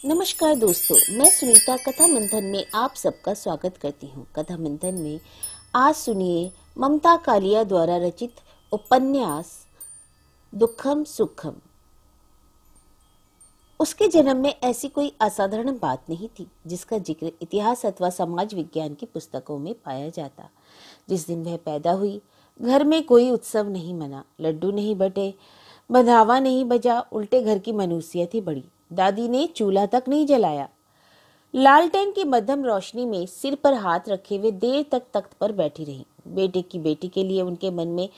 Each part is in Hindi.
नमस्कार दोस्तों, मैं सुनीता कथा मंथन में आप सबका स्वागत करती हूँ। कथा मंथन में आज सुनिए ममता कालिया द्वारा रचित उपन्यास दुखम सुखम। उसके जन्म में ऐसी कोई असाधारण बात नहीं थी जिसका जिक्र इतिहास अथवा समाज विज्ञान की पुस्तकों में पाया जाता। जिस दिन वह पैदा हुई, घर में कोई उत्सव नहीं मना, लड्डू नहीं बटे, बंधावा नहीं बजा, उल्टे घर की मनुष्यत ही बढ़ी। दादी ने चूल्हा तक नहीं जलाया। लालटेन की मध्यम रोशनी में सिर पर हाथ रखे हुए देर तक तख्त पर बैठी रही। बेटी के लिए उनके मन में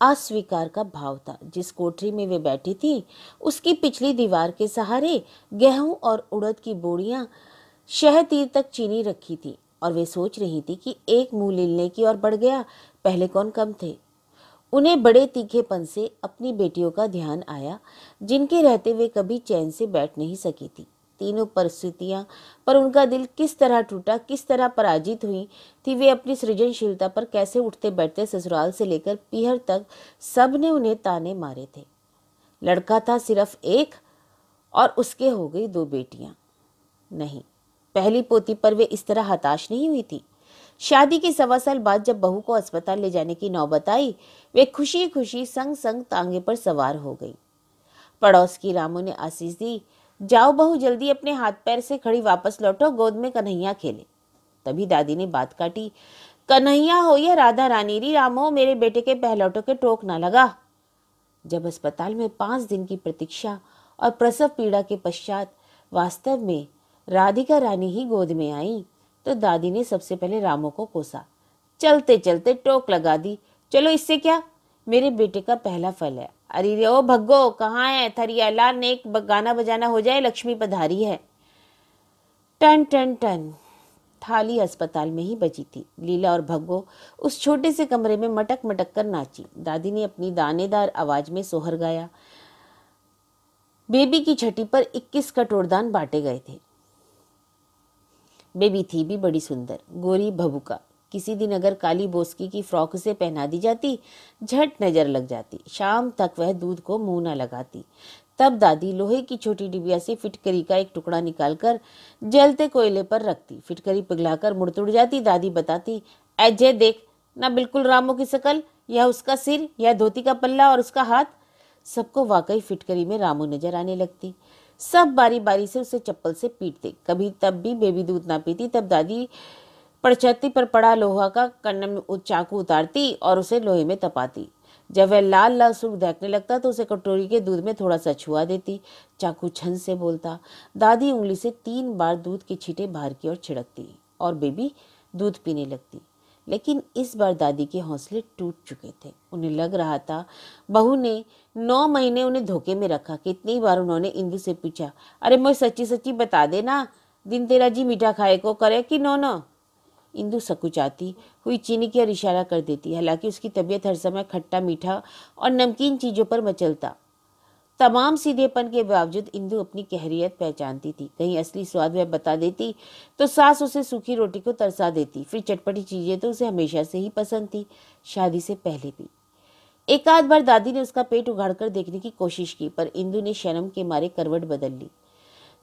अस्वीकार का भाव था। जिस कोठरी में वे बैठी थी, उसकी पिछली दीवार के सहारे गेहूं और उड़द की बोरियां शह तीर तक चीनी रखी थी और वे सोच रही थी कि एक मुंह लेने की ओर बढ़ गया, पहले कौन कम थे। उन्हें बड़े तीखेपन से अपनी बेटियों का ध्यान आया, जिनके रहते वे कभी चैन से बैठ नहीं सकी थी। तीनों परिस्थितियां पर उनका दिल किस तरह टूटा, किस तरह पराजित हुई थी। वे अपनी सृजनशीलता पर कैसे उठते बैठते, ससुराल से लेकर पीहर तक सब ने उन्हें ताने मारे थे। लड़का था सिर्फ एक और उसके हो गई दो बेटियां। नहीं, पहली पोती पर वे इस तरह हताश नहीं हुई थी। शादी के 1.25 साल बाद जब बहू को अस्पताल ले जाने की नौबत आई, वे खुशी खुशी संग संग तांगे पर सवार हो गई। पड़ोस की रामू ने आशीष दी, जाओ बहू, जल्दी अपने हाथ पैर से खड़ी वापस लौटो, गोद में कन्हैया खेले। तभी दादी ने बात काटी, कन्हैया हो या राधा रानी री रामो, मेरे बेटे के पहलौटों के टोक ना लगा। जब अस्पताल में 5 दिन की प्रतीक्षा और प्रसव पीड़ा के पश्चात वास्तव में राधिका रानी ही गोद में आई, तो दादी ने सबसे पहले रामो को कोसा, चलते चलते टोक लगा दी। चलो, इससे क्या, मेरे बेटे का पहला फल है। अरे रे ओ भग्गो, कहाँ है थरिया, ला नेक गाना बजाना हो जाए, लक्ष्मी पधारी है। टन टन टन थाली अस्पताल में ही बजी थी। लीला और भग्गो उस छोटे से कमरे में मटक मटक कर नाची। दादी ने अपनी दानेदार आवाज में सोहर गाया। बेबी की छठी पर 21 कटोरदान बांटे गए थे। बेबी थी भी बड़ी सुंदर, गोरी भभुका। किसी दिन अगर काली बोस्की की फ्रॉक से पहना दी जाती, झट नजर लग जाती। शाम तक वह दूध को मुंह न लगाती। तब दादी लोहे की छोटी डिबिया से फिटकरी का एक टुकड़ा निकालकर जलते कोयले पर रखती। फिटकरी पिघलाकर मुड़ तुड़ जाती। दादी बताती, अजय देख ना, बिल्कुल रामो की शकल, यह उसका सिर, यह धोती का पल्ला और उसका हाथ। सबको वाकई फिटकरी में रामो नजर आने लगती। सब बारी बारी से उसे चप्पल से पीटते। कभी तब भी बेबी दूध ना पीती, तब दादी पड़छत्ती पर पड़ा लोहा का कन्ना में चाकू उतारती और उसे लोहे में तपाती। जब वह लाल लाल सुर्ख दहकने लगता तो उसे कटोरी के दूध में थोड़ा सा छुआ देती। चाकू छन से बोलता। दादी उंगली से 3 बार दूध के छींटे बाहर की ओर छिड़कती और बेबी दूध पीने लगती। लेकिन इस बार दादी के हौसले टूट चुके थे। उन्हें लग रहा था बहू ने 9 महीने उन्हें धोखे में रखा। कितनी बार उन्होंने इंदु से पूछा, अरे मुझे सच्ची सच्ची बता देना, दिन तेरा जी मीठा खाए को करे कि नो। इंदु सकुचाती हुई चीनी की ओर इशारा कर देती। हालांकि उसकी तबीयत हर समय खट्टा मीठा और नमकीन चीजों पर मचलता। तमाम सीधेपन के बावजूद इंदु अपनी कहरियत पहचानती थी। कहीं असली स्वाद वह बता देती तो सास उसे सूखी रोटी को तरसा देती। फिर चटपटी चीजें तो उसे हमेशा से ही पसंद थी, शादी से पहले भी। एक आध बार दादी ने उसका पेट उगाड़कर देखने की कोशिश की, पर इंदु ने शर्म के मारे करवट बदल ली।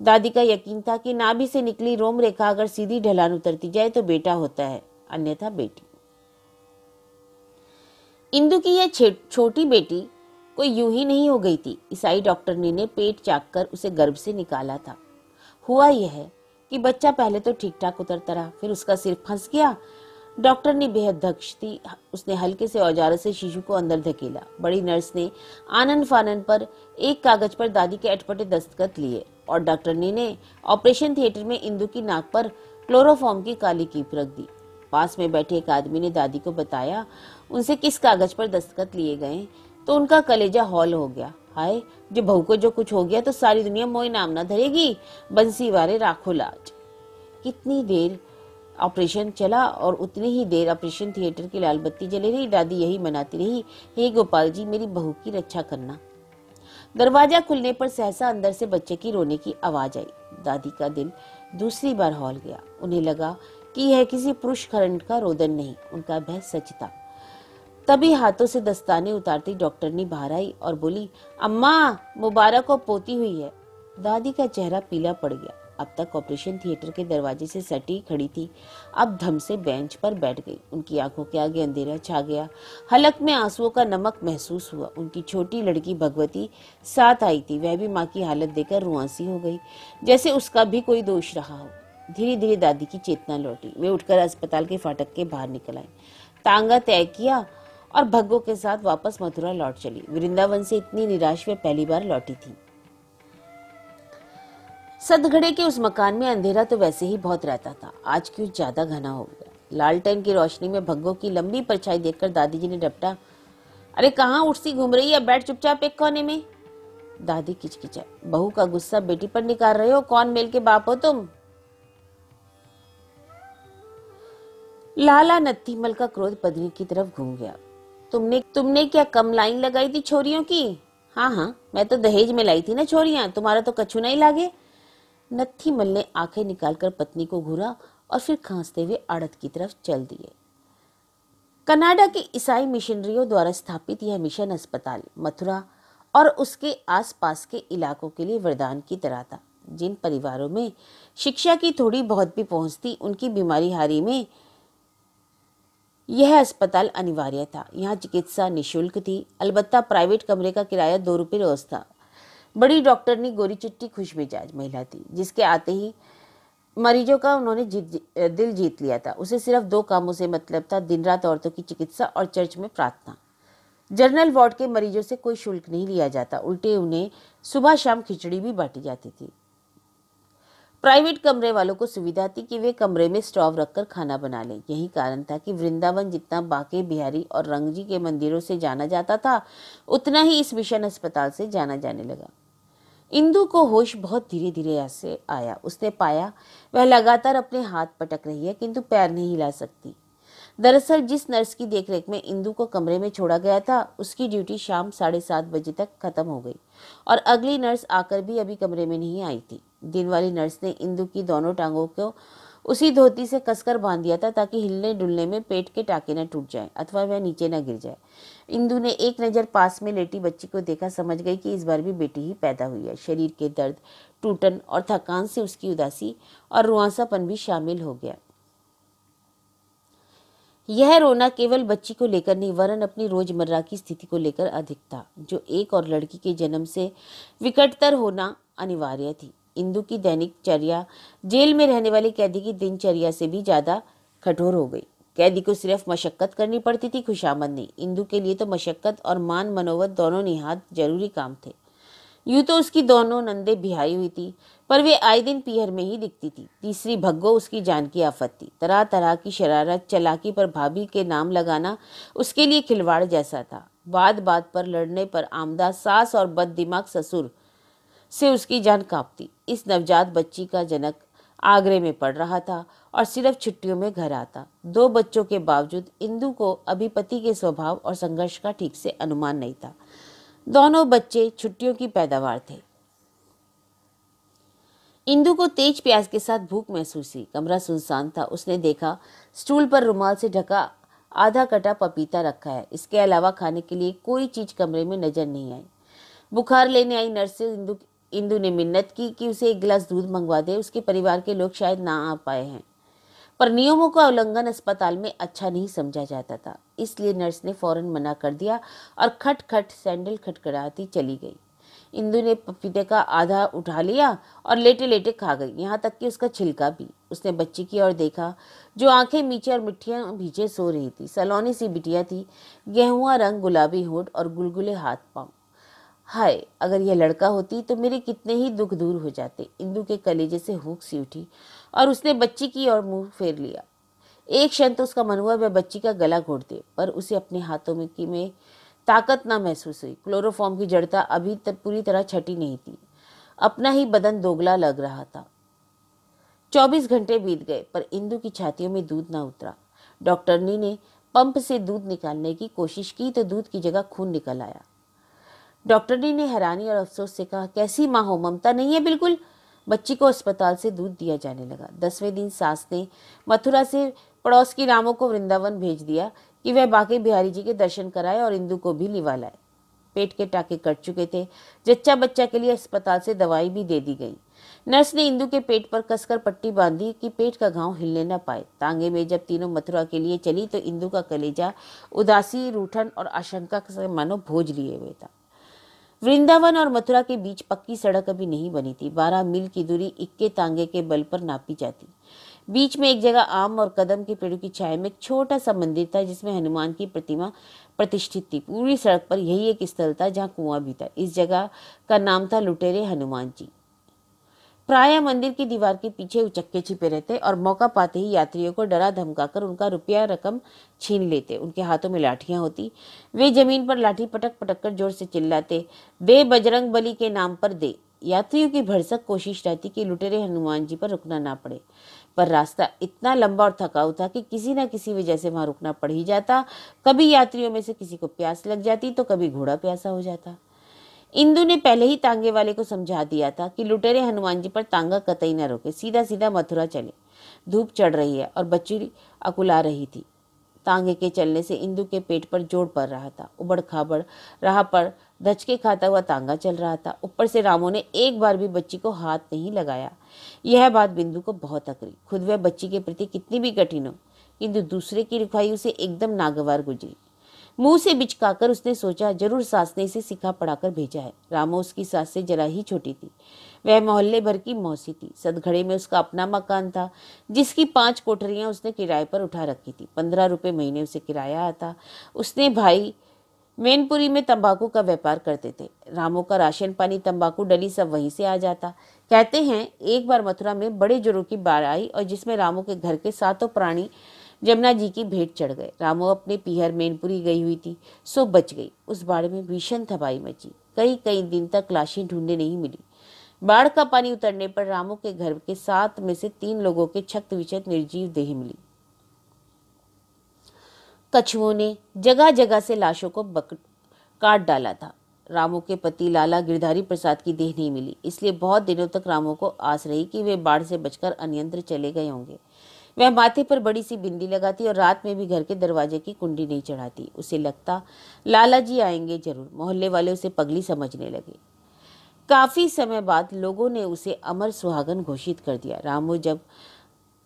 दादी का यकीन था कि नाभि से निकली रोम रेखा अगर सीधी ढलान उतरती जाए तो बेटा होता है, अन्यथा बेटी। इंदु की यह छोटी बेटी कोई यूं ही नहीं हो गई थी। ईसाई डॉक्टर ने पेट चाक कर उसे गर्भ से निकाला था। हुआ यह है कि बच्चा पहले तो ठीक ठाक उतरता रहा, फिर उसका सिर फंस गया। डॉक्टर ने बेहद दक्ष थी, उसने हल्के से औजारों से शिशु को अंदर धकेला। बड़ी नर्स ने आनन फानन पर एक कागज पर दादी के अटपटे दस्तखत लिए और डॉक्टर ने ऑपरेशन थिएटर में इंदु की नाक पर क्लोरोफॉर्म की काली कीप रख दी। पास में बैठे एक आदमी ने दादी को बताया उनसे किस कागज पर दस्तखत लिए गए, तो उनका कलेजा हॉल हो गया। हाय, जो बहू को जो कुछ हो गया तो सारी दुनिया मोई नाम ना धरेगी, बंसी वाले राखो लाज। कितनी देर ऑपरेशन चला और उतनी ही देर ऑपरेशन थिएटर की लाल बत्ती जली रही। दादी यही मनाती रही, हे गोपाल जी, मेरी बहू की रक्षा करना। दरवाजा खुलने पर सहसा अंदर से बच्चे की रोने की आवाज आई। दादी का दिल दूसरी बार हौल गया। उन्हें लगा कि यह किसी पुरुष खरंड का रोदन नहीं, उनका भय सच था। तभी हाथों से दस्ताने उतारती डॉक्टरनी बाहर आई और बोली, अम्मा, मुबारक को पोती हुई है। दादी का चेहरा पीला पड़ गया। अब तक ऑपरेशन थिएटर के दरवाजे से सटी खड़ी थी, अब धम से बेंच पर बैठ गई। उनकी आंखों के आगे अंधेरा छा गया, हलक में आंसुओं का नमक महसूस हुआ। उनकी छोटी लड़की भगवती साथ आई थी, वह भी माँ की हालत देखकर रुआंसी हो गई, जैसे उसका भी कोई दोष रहा हो। धीरे धीरे दादी की चेतना लौटी, वे उठकर अस्पताल के फाटक के बाहर निकल आई, तांगा तय किया और भग्गो के साथ वापस मथुरा लौट चली। वृंदावन से इतनी निराश वे पहली बार लौटी थी। सदगढ़े के उस मकान में अंधेरा तो वैसे ही बहुत रहता था, आज क्यों ज्यादा घना हो गया। लालटेन की रोशनी में भग्गो की लंबी परछाई देखकर दादी जी ने डपटा, अरे कहाँ उठती घूम रही है, बैठ चुपचाप एक कोने में। दादी किचकिचाई, बहू का गुस्सा बेटी पर निकाल रहे हो, कौन मेल के बाप हो तुम। लाला नत्थीमल का क्रोध पत्नी की तरफ घूम गया, तुमने क्या कम लाइन लगाई थी छोरियों की। हाँ, मैं तो दहेज में लाई थी ना छोरियां, तुम्हारा तो कछु नहीं लागे। नत्थीमल ने आंखें निकालकर पत्नी को घूरा और फिर खांसते हुए आड़त की तरफ चल दिए। कनाडा के ईसाई मिशनरियों द्वारा स्थापित यह मिशन अस्पताल मथुरा और उसके आसपास के इलाकों के लिए वरदान की तरह था। जिन परिवारों में शिक्षा की थोड़ी बहुत भी पहुंच थी, उनकी बीमारी हारी में यह अस्पताल अनिवार्य था। यहाँ चिकित्सा निशुल्क थी, अलबत्ता प्राइवेट कमरे का किराया 2 रुपये रोज था। बड़ी डॉक्टरनी गोरी चिट्टी खुश मिजाज महिला थी, जिसके आते ही मरीजों का उन्होंने दिल जीत लिया था। उसे सिर्फ 2 कामों से मतलब था, दिन रात औरतों की चिकित्सा और चर्च में प्रार्थना। जनरल वार्ड के मरीजों से कोई शुल्क नहीं लिया जाता, उल्टे उन्हें सुबह शाम खिचड़ी भी बांटी जाती थी। प्राइवेट कमरे वालों को सुविधा थी कि वे कमरे में स्टोव रखकर खाना बना लें। यही कारण था कि वृंदावन जितना बांके बिहारी और रंगजी के मंदिरों से जाना जाता था, उतना ही इस मिशन अस्पताल से जाना जाने लगा। इंदु को होश बहुत धीरे धीरे से आया। उसने पाया वह लगातार अपने हाथ पटक रही है, किंतु पैर नहीं हिला सकती। दरअसल जिस नर्स की देखरेख में इंदु को कमरे में छोड़ा गया था, उसकी ड्यूटी शाम 7:30 बजे तक खत्म हो गई और अगली नर्स आकर भी अभी कमरे में नहीं आई थी। दिन वाली नर्स ने इंदु की दोनों टांगों को उसी धोती से कसकर बांध दिया था, ताकि हिलने डुलने में पेट के टाके न टूट जाएं अथवा वह नीचे न गिर जाए। इंदु ने एक नज़र पास में लेटी बच्ची को देखा, समझ गई कि इस बार भी बेटी ही पैदा हुई है। शरीर के दर्द, टूटन और थकान से उसकी उदासी और रुआंसापन भी शामिल हो गया। यह रोना केवल बच्ची को लेकर नहीं, वरन अपनी रोजमर्रा की स्थिति को लेकर अधिक था, जो एक और लड़की के जन्म से विकटतर होना अनिवार्य थी। इंदु की दैनिक चर्या जेल में रहने वाले कैदी की दिनचर्या से भी ज्यादा कठोर हो गई। कैदी को सिर्फ मशक्कत करनी पड़ती थी, खुशामद नहीं। इंदु के लिए तो मशक्कत और मान मनोवत दोनों निहायत जरूरी काम थे। यूं तो उसकी दोनों नंदे बिहाई हुई थी, पर वे आए दिन पीहर में ही दिखती थी। तीसरी भग्गो उसकी जान की आफत थी। तरह तरह की शरारत, चलाकी पर भाभी के नाम लगाना उसके लिए खिलवाड़ जैसा था। बात बात पर लड़ने पर आमदा सास और बददिमाग ससुर से उसकी जान कांपती। इस नवजात बच्ची का जनक आगरे में पड़ रहा था और सिर्फ छुट्टियों में घर आता। 2 बच्चों के बावजूद इंदु को अभी पति के स्वभाव और संघर्ष का ठीक से अनुमान नहीं था। दोनों बच्चे छुट्टियों की पैदावार थे। इंदु को तेज प्यास के साथ भूख महसूस हुई। कमरा सुनसान था। उसने देखा स्टूल पर रुमाल से ढका आधा कटा पपीता रखा है। इसके अलावा खाने के लिए कोई चीज कमरे में नजर नहीं आई। बुखार लेने आई नर्स से इंदु ने मिन्नत की कि उसे एक गिलास दूध मंगवा दे। उसके परिवार के लोग शायद ना आ पाए हैं, पर नियमों का उल्लंघन अस्पताल में अच्छा नहीं समझा जाता था, इसलिए नर्स ने फौरन मना कर दिया और खट खट सैंडल खटखटाती चली गई। इंदु ने पपीते का आधा उठा लिया और लेटे लेटे खा गई, यहाँ तक कि उसका छिलका भी। उसने बच्ची की ओर देखा, जो आंखें मीचे और मिट्टियां भींचे सो रही थी। सलोनी सी बिटिया थी, गेहुआ रंग, गुलाबी होंठ और गुलगुले हाथ पांव। हाय, अगर यह लड़का होती तो मेरे कितने ही दुख दूर हो जाते। इंदु के कलेजे से हुक सी उठी और उसने बच्ची की ओर मुंह फेर लिया। एक क्षण तो उसका मन हुआ वह बच्ची का गला घोट दे, पर उसे अपने हाथों में ताकत ना महसूस हुई। क्लोरोफॉर्म की जड़ता अभी तक पूरी तरह छटी नहीं थी। अपना ही बदन दोगला लग रहा था। 24 घंटे बीत गए, पर इंदु की छातियों में दूध ना उतरा। डॉक्टरनी ने पंप से दूध निकालने की कोशिश की तो दूध की जगह खून निकल आया। डॉक्टरनी ने हैरानी और अफसोस से कहा, कैसी माँ हो, ममता नहीं है बिल्कुल। बच्ची को अस्पताल से दूध दिया जाने लगा। 10वें दिन सास ने मथुरा से पड़ोस की रामों को वृंदावन भेज दिया कि वह बांके बिहारी जी के दर्शन कराए और इंदु को भी लिवा लाए। पेट के टाके कट चुके थे। जच्चा बच्चा के लिए अस्पताल से दवाई भी दे दी गई। नर्स ने इंदु के पेट पर कसकर पट्टी बांधी कि पेट का घाव हिलने न पाए। तांगे में जब तीनों मथुरा के लिए चली तो इंदु का कलेजा उदासी, रूठन और आशंका से मानो भोज लिए हुए था। वृंदावन और मथुरा के बीच पक्की सड़क अभी नहीं बनी थी। 12 मील की दूरी इक्के तांगे के बल पर नापी जाती। बीच में एक जगह आम और कदम के पेड़ों की छाया में एक छोटा सा मंदिर था जिसमें हनुमान की प्रतिमा प्रतिष्ठित थी। पूरी सड़क पर यही एक स्थल था जहाँ कुआं भी था। इस जगह का नाम था लुटेरे हनुमान जी। प्रायः मंदिर की दीवार के पीछे उचक्के छिपे रहते और मौका पाते ही यात्रियों को डरा धमकाकर उनका रुपया रकम छीन लेते। उनके हाथों में लाठियां होती। वे जमीन पर लाठी पटक पटक कर जोर से चिल्लाते, दे बजरंग बली के नाम पर दे। यात्रियों की भरसक कोशिश रहती कि लुटेरे हनुमान जी पर रुकना ना पड़े, पर रास्ता इतना लंबा और थकाऊ था कि किसी न किसी वजह से वहां रुकना पड़ ही जाता। कभी यात्रियों में से किसी को प्यास लग जाती तो कभी घोड़ा प्यासा हो जाता। इंदु ने पहले ही तांगे वाले को समझा दिया था कि लुटेरे हनुमान जी पर तांगा कतई न रोके, सीधा सीधा मथुरा चले। धूप चढ़ रही है और बच्ची अकुला रही थी। तांगे के चलने से इंदु के पेट पर जोर पड़ रहा था। उबड़ खाबड़ राह पर धचके खाता हुआ तांगा चल रहा था। ऊपर से रामू ने एक बार भी बच्ची को हाथ नहीं लगाया। यह बात बिंदु को बहुत अकड़ी। खुद वह बच्ची के प्रति कितनी भी कठिन हो, किंतु दूसरे की रुखाई उसे एकदम नागवार गुजरी। मुंह से बिचकाकर उसने सोचा, जरूर सास ने इसे सिखा पढ़ाकर भेजा है। रामू उसकी सास से जरा ही छोटी थी। वह मोहल्ले भर की मौसी थी। सदघड़े में उसका अपना मकान था जिसकी 5 कोठरियां उसने किराए पर उठा रखी थी। 15 रुपए महीने उसे किराया आता। उसने भाई मैनपुरी में तंबाकू का व्यापार करते थे। रामू का राशन पानी, तंबाकू डली सब वहीं से आ जाता। कहते हैं एक बार मथुरा में बड़े जोरों की बाढ़ आई और जिसमें रामू के घर के 7 प्राणी जमुना जी की भेंट चढ़ गए। रामू अपने पीहर मैनपुरी गई हुई थी, सो बच गई। उस बाढ़ में भीषण तबाही मची। कई कई दिन तक लाशें ढूंढने नहीं मिली। बाढ़ का पानी उतरने पर रामू के घर के 7 में से 3 लोगों के छक्त विचत निर्जीव देह मिली। कछुओं ने जगह जगह से लाशों को काट डाला था। रामू के पति लाला गिरधारी प्रसाद की देह नहीं मिली, इसलिए बहुत दिनों तक रामू को आस रही कि वे बाढ़ से बचकर अन्यंत्र चले गए होंगे। वह माथे पर बड़ी सी बिंदी लगाती और रात में भी घर के दरवाजे की कुंडी नहीं चढ़ाती। उसे लगता लाला जी आएंगे जरूर। मोहल्ले वाले उसे पगली समझने लगे। काफी समय बाद लोगों ने उसे अमर सुहागन घोषित कर दिया। रामू जब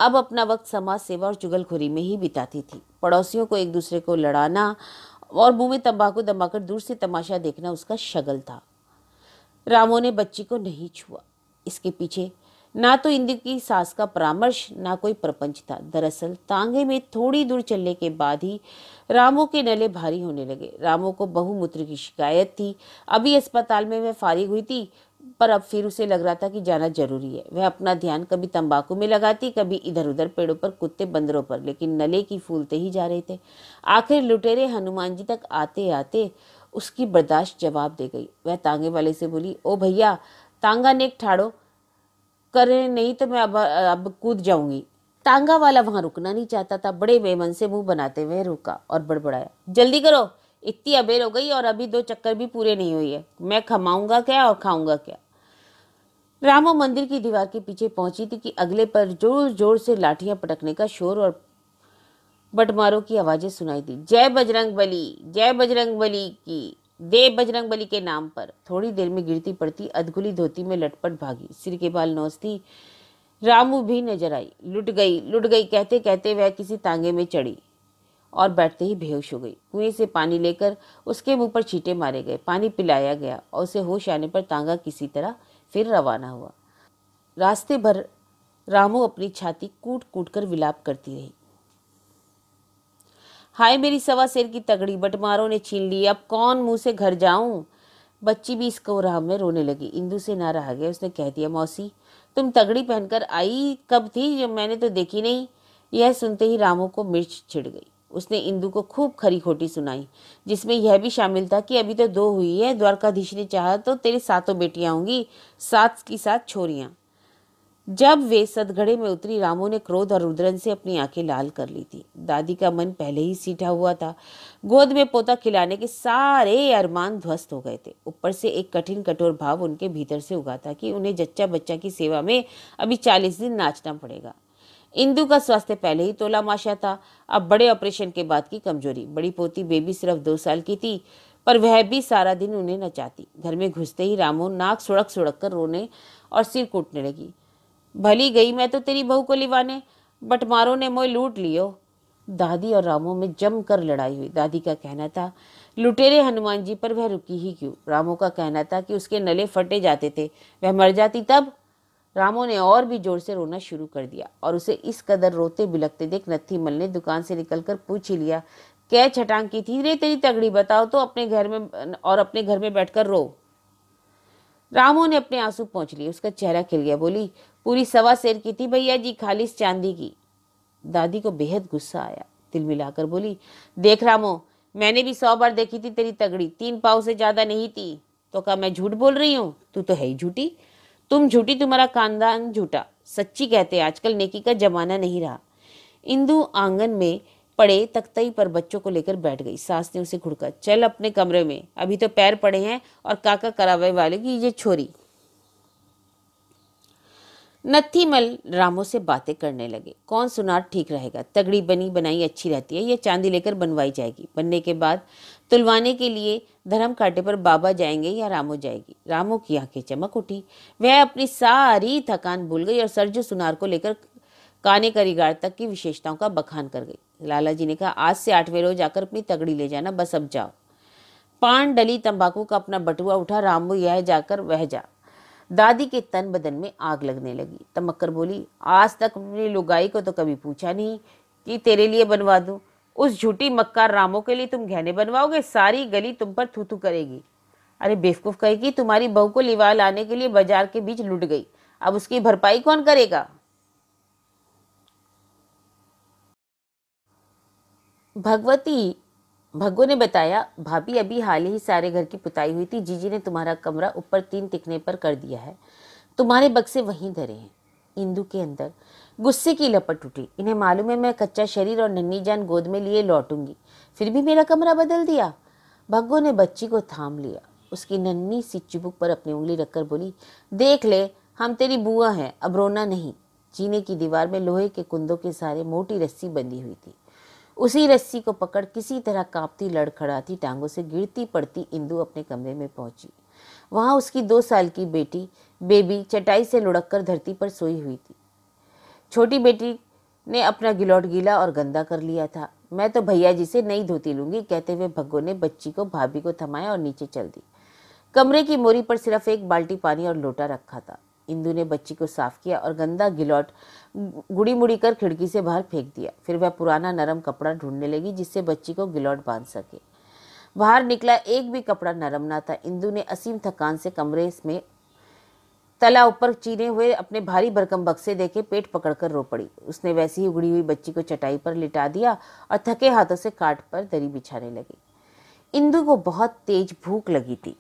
अब अपना वक्त समाज सेवा और चुगलखोरी में ही बिताती थी। पड़ोसियों को एक दूसरे को लड़ाना और मुंह में तंबाकू दबाकर दूर से तमाशा देखना उसका शगल था। रामू ने बच्ची को नहीं छुआ। इसके पीछे ना तो इंदु की सास का परामर्श, ना कोई प्रपंच था। दरअसल तांगे में थोड़ी दूर चलने के बाद ही रामू के नले भारी होने लगे। रामू को बहुमूत्र की शिकायत थी। अभी अस्पताल में वह फारिग हुई थी, पर अब फिर उसे लग रहा था कि जाना जरूरी है। वह अपना ध्यान कभी तंबाकू में लगाती, कभी इधर उधर पेड़ों पर, कुत्ते बंदरों पर, लेकिन नले की फूलते ही जा रहे थे। आखिर लुटेरे हनुमान जी तक आते आते उसकी बर्दाश्त जवाब दे गई। वह तांगे वाले से बोली, ओ भैया, तांगा नेक ठाड़ो करे, नहीं तो मैं अब कूद जाऊंगी। तांगा वाला वहां रुकना नहीं चाहता था। बड़े बेमन से मुंह बनाते हुए रुका और बड़बड़ाया, जल्दी करो, इतनी अबेर हो गई और अभी 2 चक्कर भी पूरे नहीं हुई है। मैं खमाऊंगा क्या और खाऊंगा क्या। रामू मंदिर की दीवार के पीछे पहुंची थी कि अगले पर जोर जोर से लाठियां पटकने का शोर और बटमारों की आवाजें सुनाई दी। जय बजरंग बली, जय बजरंग बली की, दे बजरंग बली के नाम पर। थोड़ी देर में गिरती पड़ती अधकुली धोती में लटपट भागी, सिर के बाल नोचती रामू भी नजर आई। लुट गई कहते कहते वह किसी तांगे में चढ़ी और बैठते ही बेहोश हो गई। कुएं से पानी लेकर उसके मुंह पर छींटे मारे गए, पानी पिलाया गया और उसे होश आने पर तांगा किसी तरह फिर रवाना हुआ। रास्ते भर रामू अपनी छाती कूट कूट कर विलाप करती रही। हाय मेरी 1.25 सेर की तगड़ी, बटमारों ने छीन ली, अब कौन मुंह से घर जाऊं। बच्ची भी इस कोराह में रोने लगी। इंदु से ना रहा गया। उसने कह दिया, मौसी तुम तगड़ी पहनकर आई कब थी, जब मैंने तो देखी नहीं। यह सुनते ही रामू को मिर्च छिड़ गई। उसने इंदु को खूब खरी खोटी सुनाई, जिसमें यह भी शामिल था कि अभी तो 2 हुई है, द्वारकाधीश ने चाहा तो तेरे 7 बेटियां होंगी, 7 की 7 छोरियां। जब वे सदघड़े में उतरी, रामू ने क्रोध और रुद्रन से अपनी आंखें लाल कर ली थी। दादी का मन पहले ही सीठा हुआ था। गोद में पोता खिलाने के सारे अरमान ध्वस्त हो गए थे। ऊपर से एक कठिन कठोर भाव उनके भीतर से उगा था कि उन्हें जच्चा बच्चा की सेवा में अभी 40 दिन नाचना पड़ेगा। इंदु का स्वास्थ्य पहले ही तोला माशा था, अब बड़े ऑपरेशन के बाद की कमजोरी। बड़ी पोती बेबी सिर्फ 2 साल की थी, पर वह भी सारा दिन उन्हें नचाती। घर में घुसते ही रामू नाक सुड़क सुड़क कर रोने और सिर कूटने लगी। भली गई मैं तो तेरी बहू को लिवाने, बटमारों ने मोह लूट लियो। दादी और रामू में जमकर लड़ाई हुई। दादी का कहना था लुटेरे हनुमान जी पर वह रुकी ही क्यों। रामू का कहना था कि उसके नले फटे जाते थे, वह मर जाती तब। रामू ने और भी जोर से रोना शुरू कर दिया और उसे इस कदर रोते बिलखते देख नत्थीमल ने दुकान से निकलकर पूछ ही लिया, क्या छटांग की थी रे तेरी तगड़ी, बताओ तो अपने घर में बैठकर रो। रामू ने अपने आंसू पोंछ लिए। उसका चेहरा खिल गया। बोली, पूरी 1.25 की थी भैया जी, खालिस चांदी की। दादी को बेहद गुस्सा आया। तिल मिलाकर बोली, देख रामू, मैंने भी 100 बार देखी थी तेरी तगड़ी, 3 पाव से ज्यादा नहीं थी। तो क्या मैं झूठ बोल रही हूँ? तू तो है ही झूठी। तुम झूठी, तुम्हारा खानदान झूठा। सच्ची कहते आजकल नेकी का जमाना नहीं रहा। इंदु आंगन में पड़े तख्तई पर बच्चों को लेकर बैठ गई। सास ने उसे घुड़का, चल अपने कमरे में, अभी तो पैर पड़े हैं और काका करावे वाले की ये छोरी। नत्थीमल रामू से बातें करने लगे। कौन सुनार ठीक रहेगा, तगड़ी बनी बनाई अच्छी रहती है, ये चांदी लेकर बनवाई जाएगी। बनने के बाद तुलवाने के लिए धर्म कांटे पर बाबा जाएंगे या रामू जाएगी। रामू की आंखें चमक उठी। वह अपनी सारी थकान भूल गई और सरजू सुनार को लेकर काने करीगार तक की विशेषताओं का बखान कर गई। लाला जी ने कहा, आज से 8वें रोज आकर अपनी तगड़ी ले जाना, बस अब जाओ। पान डली तंबाकू का अपना बटुआ उठा, रामू यह जाकर वह जा। दादी के तन बदन में आग लगने लगी। तमक्कर बोली, आज तक अपनी लुगाई को तो कभी पूछा नहीं कि तेरे लिए बनवा दूं। उस झूठी मक्कार रामो के लिए तुम गहने बनवाओगे, सारी गली तुम पर थू थू करेगी। अरे बेवकूफ कहेगी, तुम्हारी बहू को लिवा लाने के लिए बाजार के बीच लुट गई, अब उसकी भरपाई कौन करेगा? भग्गू ने बताया, भाभी अभी हाल ही सारे घर की पुताई हुई थी, जीजी ने तुम्हारा कमरा ऊपर 3 टिकने पर कर दिया है, तुम्हारे बक्से वहीं धरे हैं। इंदु के अंदर गुस्से की लपट उठी। इन्हें मालूम है मैं कच्चा शरीर और नन्ही जान गोद में लिए लौटूंगी, फिर भी मेरा कमरा बदल दिया। भग्गू ने बच्ची को थाम लिया। उसकी नन्ही सी चिबुक पर अपनी उंगली रखकर बोली, देख ले, हम तेरी बुआ हैं, अब रोना नहीं। जीने की दीवार में लोहे के कुंदों के सहारे मोटी रस्सी बंधी हुई थी। उसी रस्सी को पकड़ किसी तरह कांपती लड़खड़ाती टांगों से गिरती पड़ती इंदु अपने कमरे में पहुंची। वहां उसकी 2 साल की बेबी चटाई से लुढ़क कर धरती पर सोई हुई थी। छोटी बेटी ने अपना गिलौट गीला और गंदा कर लिया था। मैं तो भैया जी से नई धोती लूंगी, कहते हुए भग्गू ने बच्ची को भाभी को थमाया और नीचे चल दी। कमरे की मोरी पर सिर्फ एक बाल्टी पानी और लोटा रखा था। इंदु ने बच्ची को साफ किया और गंदा गिलौट गुड़ी मुड़ी कर खिड़की से बाहर फेंक दिया। फिर वह पुराना नरम कपड़ा ढूंढने लगी जिससे बच्ची को गिलौट बांध सके। बाहर निकला एक भी कपड़ा नरम ना था। इंदु ने असीम थकान से कमरे में तला ऊपर चीरे हुए अपने भारी भरकम बक्से देखे पेट पकड़कर रो पड़ी। उसने वैसी ही उगड़ी हुई बच्ची को चटाई पर लिटा दिया और थके हाथों से काट पर दरी बिछाने लगी। इंदु को बहुत तेज भूख लगी थी।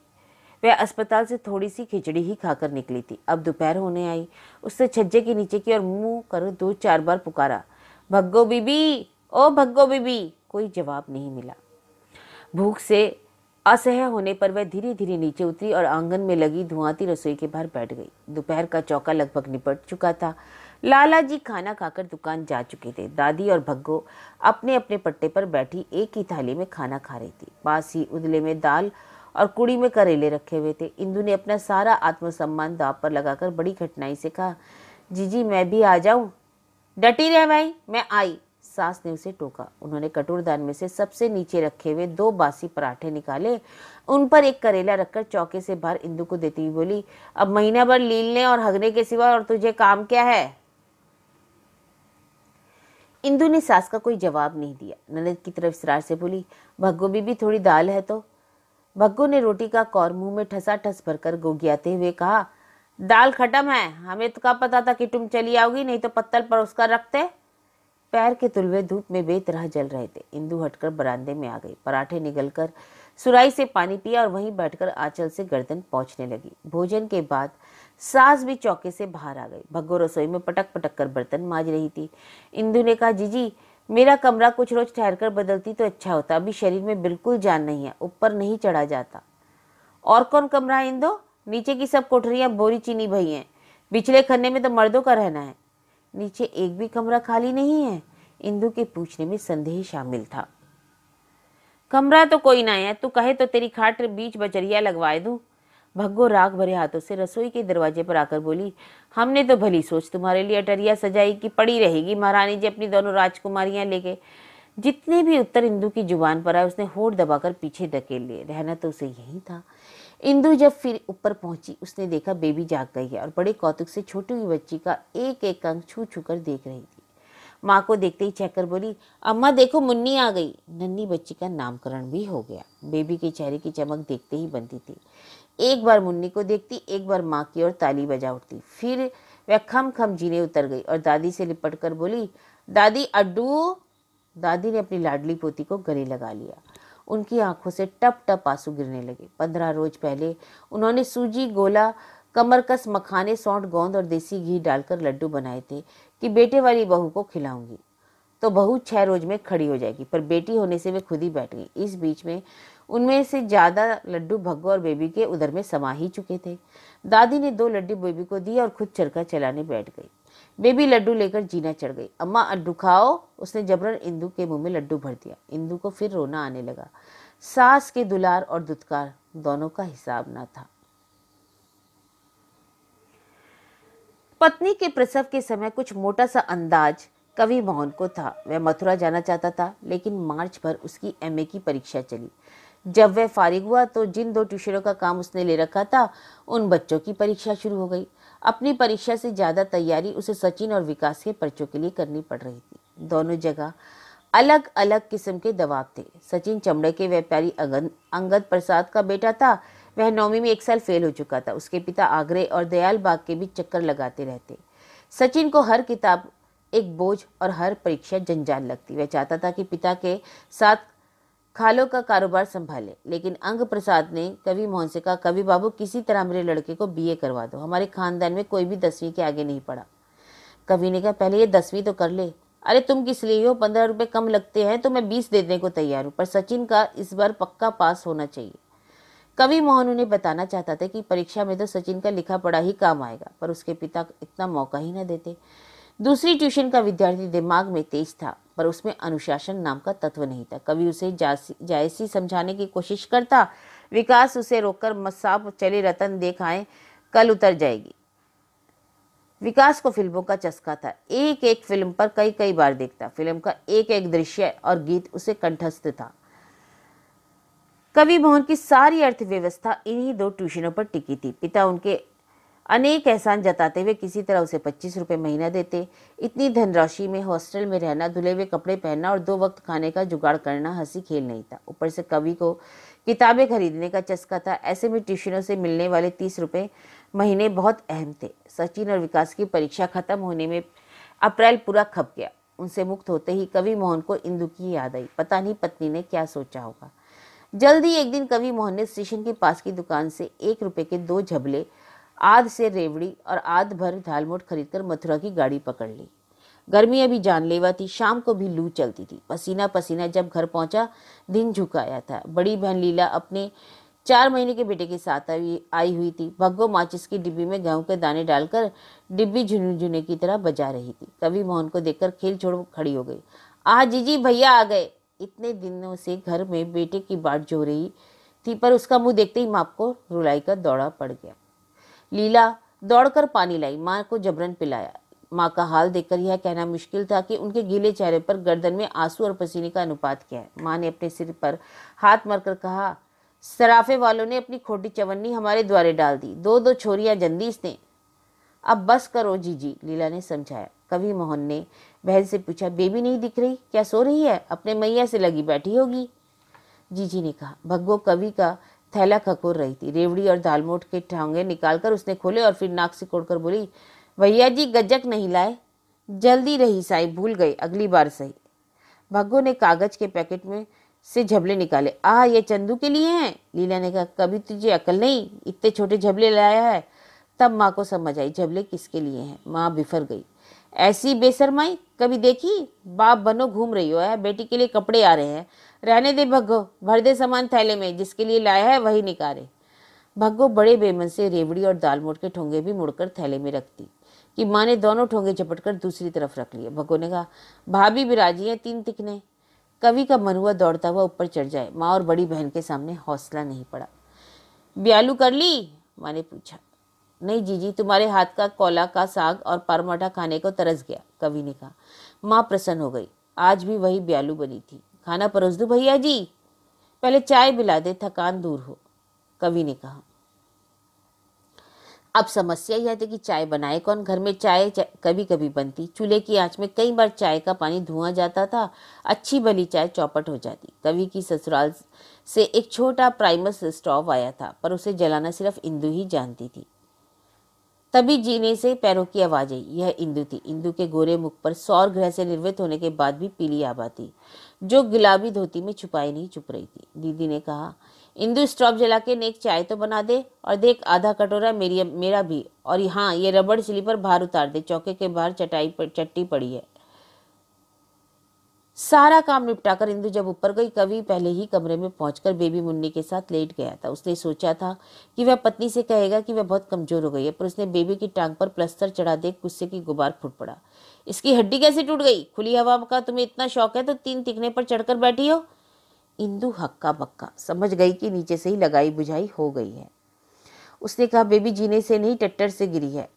वह अस्पताल से थोड़ी सी खिचड़ी ही खाकर निकली थी। अब दोपहर होने आई। उसने छज्जे के नीचे की और मुंह कर 2-4 बार पुकारा, भग्गो बीबी, ओ भग्गो बीबी। कोई जवाब नहीं मिला। भूख से असह्य होने पर वह धीरे धीरे नीचे उतरी और आंगन में लगी धुआंती रसोई के बाहर बैठ गई। दोपहर का चौका लगभग निपट चुका था। लाला जी खाना खाकर दुकान जा चुके थे। दादी और भग्गो अपने अपने पट्टे पर बैठी एक ही थाली में खाना खा रही थी। पास ही उदले में दाल और कुड़ी में करेले रखे हुए थे। इंदु ने अपना सारा आत्मसम्मान दांव पर लगाकर बड़ी कठिनाई से कहा, जीजी मैं भी आ जाऊं? डटी रह भाई, मैं आई। सास ने उसे टोका। उन्होंने कटोरदान में से सबसे नीचे रखे हुए 2 बासी पराठे निकाले, उन पर एक करेला रखकर चौके से बाहर इंदु को देती हुई बोली, अब महीना भर लीलने और हगने के सिवा और तुझे काम क्या है? इंदु ने सास का कोई जवाब नहीं दिया। ननद की तरफ इसरार से बोली, भग्गो बीबी थोड़ी दाल है तो। भग्गू ने रोटी का कौर मुंह में ठसाठस भरकर गोगियाते हुए कहा, दाल खत्म है, हमें तो क्या पता था कि तुम चली आओगी, नहीं तो पत्तल पर उसका रखते। पैर के तुलवे धूप में बेतरह जल रहे थे। इंदु हटकर बरामदे में आ गई। पराठे निगलकर सुराई से पानी पिया और वहीं बैठकर आंचल से गर्दन पहुंचने लगी। भोजन के बाद सास भी चौके से बाहर आ गई। भग्गो रसोई में पटक पटक कर बर्तन मांज रही थी। इंदु ने कहा, जीजी मेरा कमरा कुछ रोज ठहरकर बदलती तो अच्छा होता, अभी शरीर में बिल्कुल जान नहीं है, ऊपर नहीं चढ़ा जाता। और कौन कमरा है इंदु? नीचे की सब कोठरियां बोरी चीनी भई हैं, पिछले खन्ने में तो मर्दों का रहना है। नीचे एक भी कमरा खाली नहीं है? इंदु के पूछने में संदेह शामिल था। कमरा तो कोई ना है, तू कहे तो तेरी खाट बीच बचरिया लगवाए दूं। भग्गो राग भरे हाथों से रसोई के दरवाजे पर आकर बोली, हमने तो भली सोच तुम्हारे लिए अटरिया सजाई कि पड़ी रहेगी महारानी जी अपनी दोनों राजकुमारियां लेके। जितने भी उत्तर इंदु की जुबान पर आए उसने होठ दबाकर पीछे धकेल लिए। रहना तो उसे यही था। इंदु जब फिर ऊपर पहुंची उसने देखा बेबी जाग गई है और बड़े कौतुक से छोटी हुई बच्ची का एक एक अंग छू छू कर देख रही थी। माँ को देखते ही चहकर बोली, अम्मा देखो मुन्नी आ गई। नन्ही बच्ची का नामकरण भी हो गया। बेबी के चेहरे की चमक देखते ही बनती थी। एक बार मुन्नी को देखती, एक बार माँ की ओर ताली बजा उठती। फिर वह खम खम जीने उतर गई और दादी से लिपट कर बोली, दादी अड्डू। दादी ने अपनी लाडली पोती को गले लगा लिया। उनकी आंखों से टप टप आंसू गिरने लगे। 15 रोज पहले उन्होंने सूजी, गोला, कमरकस, मखाने, सौंठ, गोंद और देसी घी डालकर लड्डू बनाए थे कि बेटे वाली बहू को खिलाऊंगी तो बहू 6 रोज में खड़ी हो जाएगी, पर बेटी होने से वे खुद ही बैठ गई। इस बीच में उनमें से ज्यादा लड्डू भग्गो और बेबी के उधर में समा ही चुके थे। दादी ने 2 लड्डू बेबी को दिए और खुद चरखा चलाने बैठ गई। बेबी लड्डू लेकर जीना चढ़ गई। अम्मा अड्डू खाओ। उसने जबरन इंदु के मुंह में लड्डू भर दिया। इंदु को फिर रोना आने लगा। सास के दुलार और दुत्कार दोनों का हिसाब ना था। पत्नी के प्रसव के समय कुछ मोटा सा अंदाज कवि मोहन को था। वह मथुरा जाना चाहता था, लेकिन मार्च भर उसकी एमए की परीक्षा चली। जब वह फारिग हुआ तो जिन 2 ट्यूशनों का काम उसने ले रखा था उन बच्चों की परीक्षा शुरू हो गई। अपनी परीक्षा से ज्यादा तैयारी उसे सचिन और विकास के पर्चों के लिए करनी पड़ रही थी। दोनों जगह अलग अलग किस्म के दबाव थे। सचिन चमड़े के व्यापारी अंगद प्रसाद का बेटा था। वह 9वीं में 1 साल फेल हो चुका था। उसके पिता आगरे और दयाल बाग के बीच चक्कर लगाते रहते। सचिन को हर किताब एक बोझ और हर परीक्षा जंजाल लगती। वह चाहता था कि पिता के साथ खालों का कारोबार संभाले, लेकिन अंग प्रसाद ने कवि मोहन से कहा, कवि बाबू किसी तरह मेरे लड़के को बीए करवा दो। हमारे खानदान में कोई भी 10वीं के आगे नहीं पढ़ा। कवि ने कहा, पहले ये 10वीं तो कर ले। अरे तुम किस लिए हो, 15 रुपए कम लगते हैं तो मैं 20 देने को तैयार हूँ, पर सचिन का इस बार पक्का पास होना चाहिए। कवि मोहन उन्हें बताना चाहता था कि परीक्षा में तो सचिन का लिखा पढ़ा ही काम आएगा, पर उसके पिता इतना मौका ही न देते। दूसरी ट्यूशन का विद्यार्थी दिमाग में तेज था, पर उसमें अनुशासन नाम का तत्व नहीं था। कवि उसे जायसी समझाने की कोशिश करता। विकास उसे रोककर, मसाब चले रतन देख आए, कल उतर जाएगी। विकास को फिल्मों का चस्का था। एक एक फिल्म पर कई कई बार देखता। फिल्म का एक एक दृश्य और गीत उसे कंठस्थ था। कवि मोहन की सारी अर्थव्यवस्था इन्हीं 2 ट्यूशनों पर टिकी थी। पिता उनके अनेक एहसान जताते हुए किसी तरह उसे 25 रुपए महीना देते। इतनी धनराशि में हॉस्टल में रहना, धुले हुए कपड़े पहनना और 2 वक्त खाने का जुगाड़ करना हंसी खेल नहीं था। ऊपर से कवि को किताबें खरीदने का चस्का था। ऐसे में ट्यूशनों से मिलने वाले 30 रुपए महीने बहुत अहम थे। सचिन और विकास की परीक्षा खत्म होने में अप्रैल पूरा खप गया। उनसे मुक्त होते ही कवि मोहन को इंदु की याद आई। पता नहीं पत्नी ने क्या सोचा होगा। जल्दी एक दिन कवि मोहन ने स्टेशन के पास की दुकान से 1 रुपए के 2 झबले, आध से रेवड़ी और आध भर दालमोट खरीदकर मथुरा की गाड़ी पकड़ ली। गर्मी अभी जानलेवा थी। शाम को भी लू चलती थी। पसीना पसीना जब घर पहुंचा, दिन झुकाया था। बड़ी बहन लीला अपने 4 महीने के बेटे के साथ आई हुई थी। भग्गो माचिस की डिब्बी में गेहूं के दाने डालकर डिब्बी झुनझुने की तरह बजा रही थी। कवि मोहन को देखकर खेल छोड़ खड़ी हो गई। जीजी भैया आ गए। इतने दिनों से घर में बेटे की बाट जो रही थी, पर उसका मुंह देखते ही माँ को रुलाई का दौड़ा पड़ गया। लीला दौड़कर पानी लाई, माँ को जबरन पिलाया। माँ का हाल देखकर यह कहना मुश्किल था कि उनके गीले चेहरे पर गर्दन में आंसू और पसीने का अनुपात क्या है। माँ ने अपने सिर पर हाथ मारकर कहा, सराफे वालों ने अपनी खोटी चवन्नी हमारे द्वारे डाल दी। 2 छोरियां जंदीस ने। अब बस करो जीजी, लीला ने समझाया। कवि मोहन ने बहन से पूछा, बेबी नहीं दिख रही, क्या सो रही है? अपने मैया से लगी बैठी होगी। जीजी ने कहा। भग्गो कवि का थैला खकोर रही थी। रेवड़ी और दालमोट के ठोंगे निकालकर उसने खोले और फिर नाक से कोड़कर बोली, भैया जी गज्जक नहीं लाए? जल्दी रही साई, भूल गई, अगली बार सही। भग्गो ने कागज के पैकेट में से झबले निकाले। ये चंदू के लिए हैं। लीला ने कहा, कभी तुझे अकल नहीं, इतने छोटे झबले लाया है। तब माँ को समझ आई झबले किसके लिए हैं। माँ बिफर गई। ऐसी बेशर्माई कभी देखी? बाप बनो घूम रही हो है, बेटी के लिए कपड़े आ रहे हैं। रहने दे भग्गो, भर दे सामान थैले में, जिसके लिए लाया है वही निकाले। भग्गो बड़े बेमन से रेवड़ी और दालमोट के ठोंगे भी मुड़कर थैले में रखती कि माँ ने दोनों ठोंगे झपटकर दूसरी तरफ रख लिए। भग्गो ने कहा, भाभी भी राजी है 3 तिकने। कवि का मन हुआ दौड़ता हुआ ऊपर चढ़ जाए, माँ और बड़ी बहन के सामने हौसला नहीं पड़ा। ब्यालू कर ली? माँ ने पूछा। नहीं जीजी, तुम्हारे हाथ का कोला का साग और परमोटा खाने को तरस गया, कवि ने कहा। माँ प्रसन्न हो गई। आज भी वही ब्यालू बनी थी। खाना परोस दूं भैया जी? पहले चाय पिला दे, थकान दूर हो, कवि ने कहा। अब समस्या यह थी कि चाय बनाए कौन। घर में चाय कभी कभी बनती, चूल्हे की आंच में कई बार चाय का पानी धुआं जाता था, अच्छी भली चाय चौपट हो जाती। कवि की ससुराल से एक छोटा प्राइमस स्टोव आया था, पर उसे जलाना सिर्फ इंदु ही जानती थी। तभी जीने से पैरों की आवाज आई। यह इंदु थी। इंदु के गोरे मुख पर सौर ग्रह से निर्मित होने के बाद भी पीली आभा थी, जो गुलाबी धोती में छुपाई नहीं छुप रही थी। दीदी ने कहा, इंदु स्टोव जला के नेक चाय तो बना दे, और देख आधा कटोरा मेरा भी, और हाँ ये रबड़ स्लीपर बाहर उतार दे, चौके के बाहर चट्टी पड़ी है। सारा काम निपटाकर इंदु जब ऊपर गई, कवि पहले ही कमरे में पहुंचकर बेबी मुन्नी के साथ लेट गया था। उसने सोचा था कि वह पत्नी से कहेगा कि वह बहुत कमजोर हो गई है, पर उसने बेबी की टांग पर प्लस्तर चढ़ा देख गुस्से की गुबार फूट पड़ा। इसकी हड्डी कैसे टूट गई? खुली हवा का तुम्हें इतना शौक है तो 3 तिकने पर चढ़कर बैठी हो। इंदु हक्का बक्का समझ गई कि नीचे से ही लगाई बुझाई हो गई है। उसने कहा, बेबी जीने से नहीं, टट्टर से गिरी है।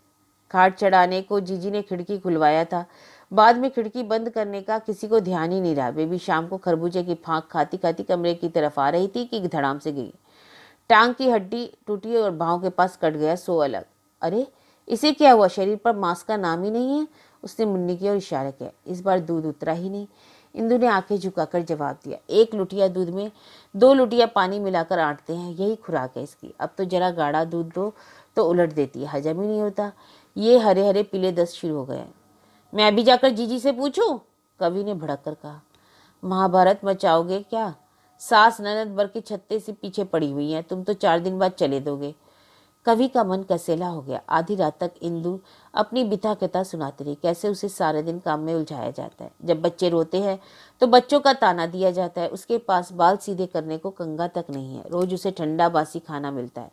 खाट चढ़ाने को जीजी ने खिड़की खुलवाया था, बाद में खिड़की बंद करने का किसी को ध्यान ही नहीं रहा। बेबी शाम को खरबूजे की फांक खाती खाती कमरे की तरफ आ रही थी कि धड़ाम से गिरी। टांग की हड्डी टूटी और भाव के पास कट गया, सो अलग। अरे इसे क्या हुआ? शरीर पर मांस का नाम ही नहीं है। उसने मुन्नी की ओर इशारा किया। इस बार दूध उतरा ही नहीं। इंदु ने आंखें झुकाकर जवाब दिया, 1 लुटिया दूध में 2 लुटिया पानी मिलाकर आंटते हैं, यही खुराक है इसकी। अब तो जरा गाढ़ा दूध दो तो उलट देती है, हजम ही नहीं होता। ये हरे हरे पीले दस्त शुरू हो गए। मैं अभी जाकर जीजी से पूछूं? कवि ने भड़क कर कहा। महाभारत मचाओगे क्या? सास ननद बर के छत्ते से पीछे पड़ी हुई हैं, तुम तो 4 दिन बाद चले दोगे। कवि का मन कसेला हो गया। आधी रात तक इंदु अपनी बिता कथा सुनाती रही, कैसे उसे सारे दिन काम में उलझाया जाता है। जब बच्चे रोते हैं तो बच्चों का ताना दिया जाता है। उसके पास बाल सीधे करने को कंघा तक नहीं है। रोज उसे ठंडा बासी खाना मिलता है।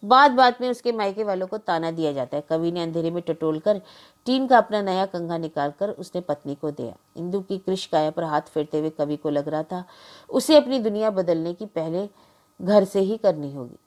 बात बात में उसके मायके वालों को ताना दिया जाता है। कवि ने अंधेरे में टटोलकर टीन का अपना नया कंघा निकालकर उसने पत्नी को दिया। इंदु की कृश काया पर हाथ फेरते हुए कवि को लग रहा था उसे अपनी दुनिया बदलने की पहले घर से ही करनी होगी।